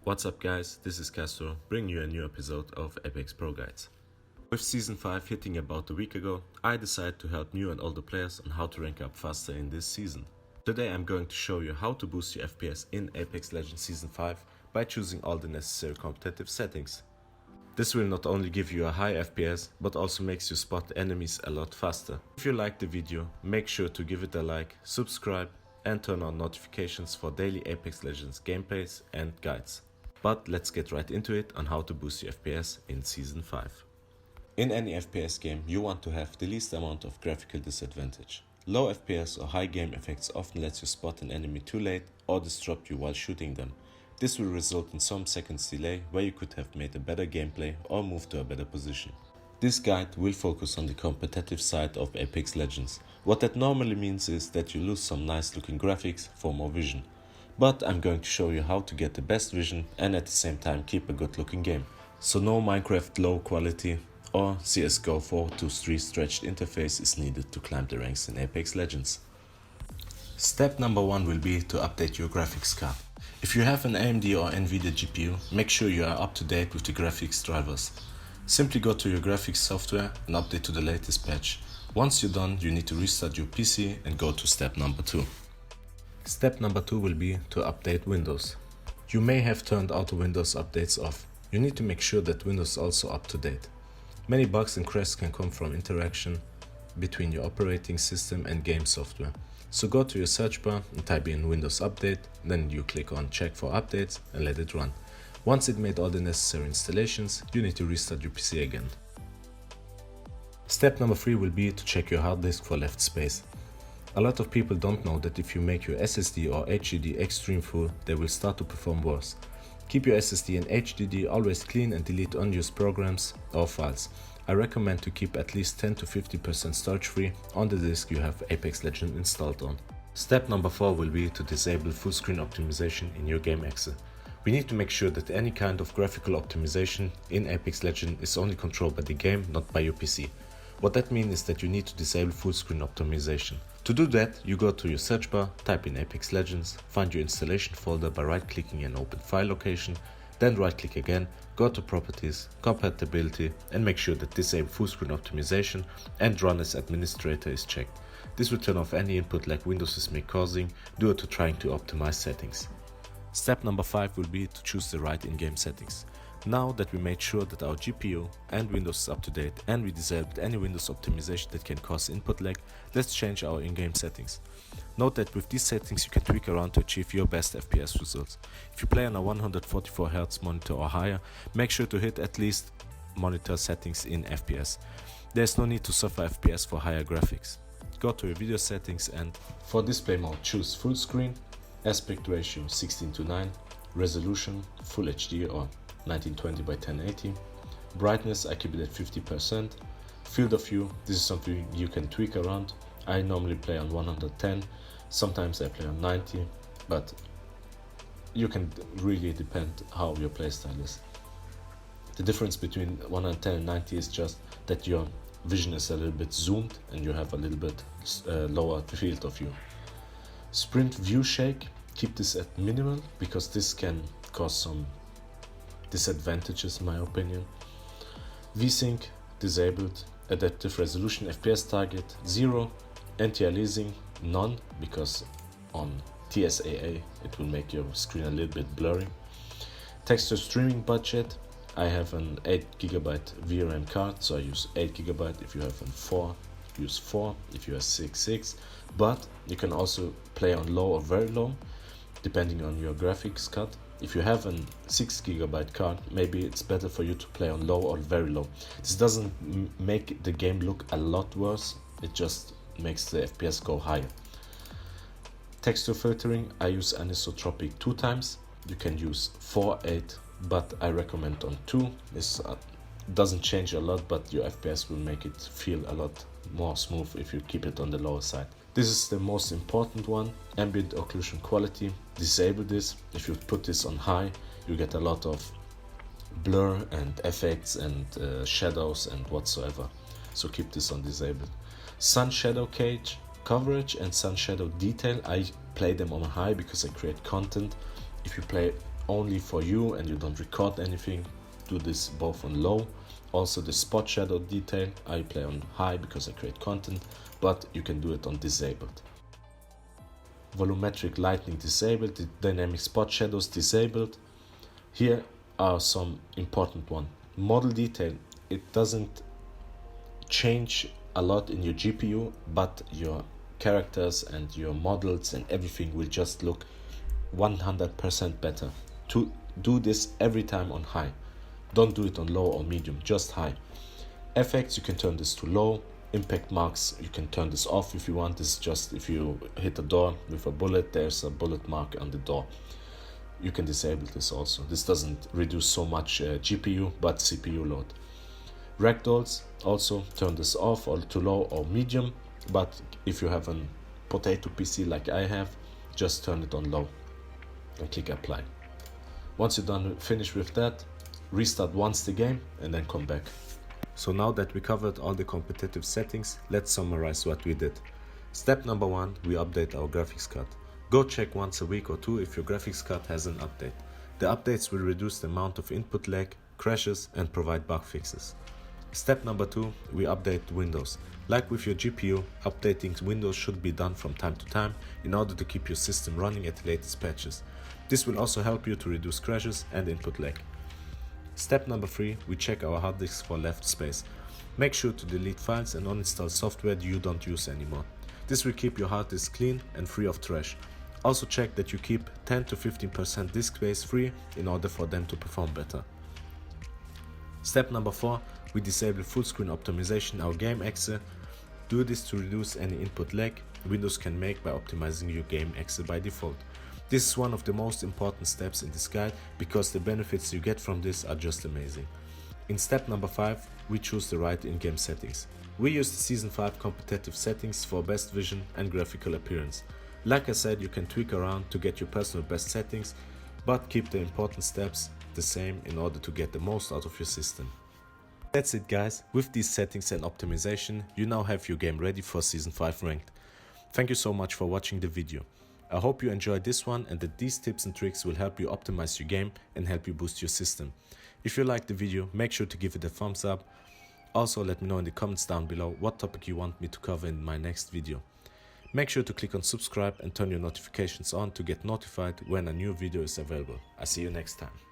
What's up guys, this is Castrow, bringing you a new episode of Apex Pro Guides. With Season 5 hitting about a week ago, I decided to help new and older players on how to rank up faster in this season. Today I'm going to show you how to boost your FPS in Apex Legends Season 5 by choosing all the necessary competitive settings. This will not only give you a high FPS, but also makes you spot enemies a lot faster. If you liked the video, make sure to give it a like, subscribe, and turn on notifications for daily Apex Legends gameplays and guides. But let's get right into it on how to boost your FPS in Season 5. In any FPS game, you want to have the least amount of graphical disadvantage. Low FPS or high game effects often lets you spot an enemy too late or disrupt you while shooting them. This will result in some seconds delay where you could have made a better gameplay or moved to a better position. This guide will focus on the competitive side of Apex Legends. What that normally means is that you lose some nice looking graphics for more vision. But I'm going to show you how to get the best vision and at the same time keep a good looking game. So no Minecraft low quality or CSGO 4-3 stretched interface is needed to climb the ranks in Apex Legends. Step number 1 will be to update your graphics card. If you have an AMD or Nvidia GPU, make sure you are up to date with the graphics drivers. Simply go to your graphics software and update to the latest patch. Once you're done, you need to restart your PC and go to step number 2. Step number 2 will be to update Windows. You may have turned auto Windows updates off. You need to make sure that Windows is also up to date. Many bugs and crashes can come from interaction between your operating system and game software. So go to your search bar and type in Windows Update, then you click on Check for Updates and let it run. Once it made all the necessary installations, you need to restart your PC again. Step number 3 will be to check your hard disk for left space. A lot of people don't know that if you make your SSD or HDD extreme full, they will start to perform worse. Keep your SSD and HDD always clean and delete unused programs or files. I recommend to keep at least 10 to 50% storage free on the disk you have Apex Legends installed on. Step number 4 will be to disable full screen optimization in your game exe. We need to make sure that any kind of graphical optimization in Apex Legends is only controlled by the game, not by your PC. What that means is that you need to disable full screen optimization. To do that, you go to your search bar, type in Apex Legends, find your installation folder by right-clicking an open file location, then right-click again, go to Properties, Compatibility, and make sure that Disable Full Screen Optimization and Run as Administrator is checked. This will turn off any input lag Windows may causing due to trying to optimize settings. Step number 5 will be to choose the right in-game settings. Now that we made sure that our GPU and Windows is up to date and we disabled any Windows optimization that can cause input lag, let's change our in-game settings. Note that with these settings you can tweak around to achieve your best FPS results. If you play on a 144Hz monitor or higher, make sure to hit at least monitor settings in FPS. There's no need to suffer FPS for higher graphics. Go to your video settings and for display mode choose full screen, aspect ratio 16:9, resolution Full HD or 1920 by 1080, brightness I keep it at 50%, field of view, this is something you can tweak around. I normally play on 110, sometimes I play on 90, but you can really depend how your playstyle is. The difference between 110 and 90 is just that your vision is a little bit zoomed and you have a little bit lower field of view. Sprint view shake, keep this at minimal because this can cause some disadvantages in my opinion. VSync disabled, adaptive resolution FPS target 0, anti-aliasing none because on TSAA it will make your screen a little bit blurry. Texture streaming budget, I have an 8GB VRAM card, so I use 8GB. If you have a 4, use 4. If you have 6, but you can also play on low or very low depending on your graphics card. If you have a 6GB card, maybe it's better for you to play on low or very low. This doesn't make the game look a lot worse, it just makes the FPS go higher. Texture filtering, I use anisotropic 2 times. You can use 4, 8, but I recommend on 2. This doesn't change a lot, but your FPS will make it feel a lot more smooth if you keep it on the lower side. This is the most important one, ambient occlusion quality. Disable this. If you put this on high, you get a lot of blur and effects and shadows and whatsoever. So keep this on disabled. Sun shadow cage coverage and sun shadow detail, I play them on high because I create content. If you play only for you and you don't record anything, do this both on low. Also the spot shadow detail, I play on high because I create content, but you can do it on disabled. Volumetric lighting disabled, the dynamic spot shadows disabled. Here are some important ones. Model detail, it doesn't change a lot in your GPU, but your characters and your models and everything will just look 100% better. To do this every time on high. Don't do it on low or medium, just high. Effects, you can turn this to low. Impact marks, you can turn this off if you want. This is just if you hit a door with a bullet, there's a bullet mark on the door. You can disable this also. This doesn't reduce so much GPU but CPU load. Ragdolls, also turn this off or to low or medium, but if you have a potato PC like I have, just turn it on low and click apply. Once you're done finish with that, restart once the game and then come back. So now that we covered all the competitive settings, let's summarize what we did. Step number 1, we update our graphics card. Go check once a week or two if your graphics card has an update. The updates will reduce the amount of input lag, crashes and provide bug fixes. Step number 2, we update Windows. Like with your GPU, updating Windows should be done from time to time in order to keep your system running at the latest patches. This will also help you to reduce crashes and input lag. Step number 3, we check our hard disk for left space. Make sure to delete files and uninstall software you don't use anymore. This will keep your hard disk clean and free of trash. Also check that you keep 10 to 15% disk space free in order for them to perform better. Step number 4, we disable full screen optimization in our game exe. Do this to reduce any input lag Windows can make by optimizing your game exe by default. This is one of the most important steps in this guide because the benefits you get from this are just amazing. In step number 5, we choose the right in-game settings. We use the Season 5 competitive settings for best vision and graphical appearance. Like I said, you can tweak around to get your personal best settings, but keep the important steps the same in order to get the most out of your system. That's it guys, with these settings and optimization, you now have your game ready for Season 5 Ranked. Thank you so much for watching the video. I hope you enjoyed this one and that these tips and tricks will help you optimize your game and help you boost your system. If you liked the video, make sure to give it a thumbs up. Also let me know in the comments down below what topic you want me to cover in my next video. Make sure to click on subscribe and turn your notifications on to get notified when a new video is available. I'll see you next time.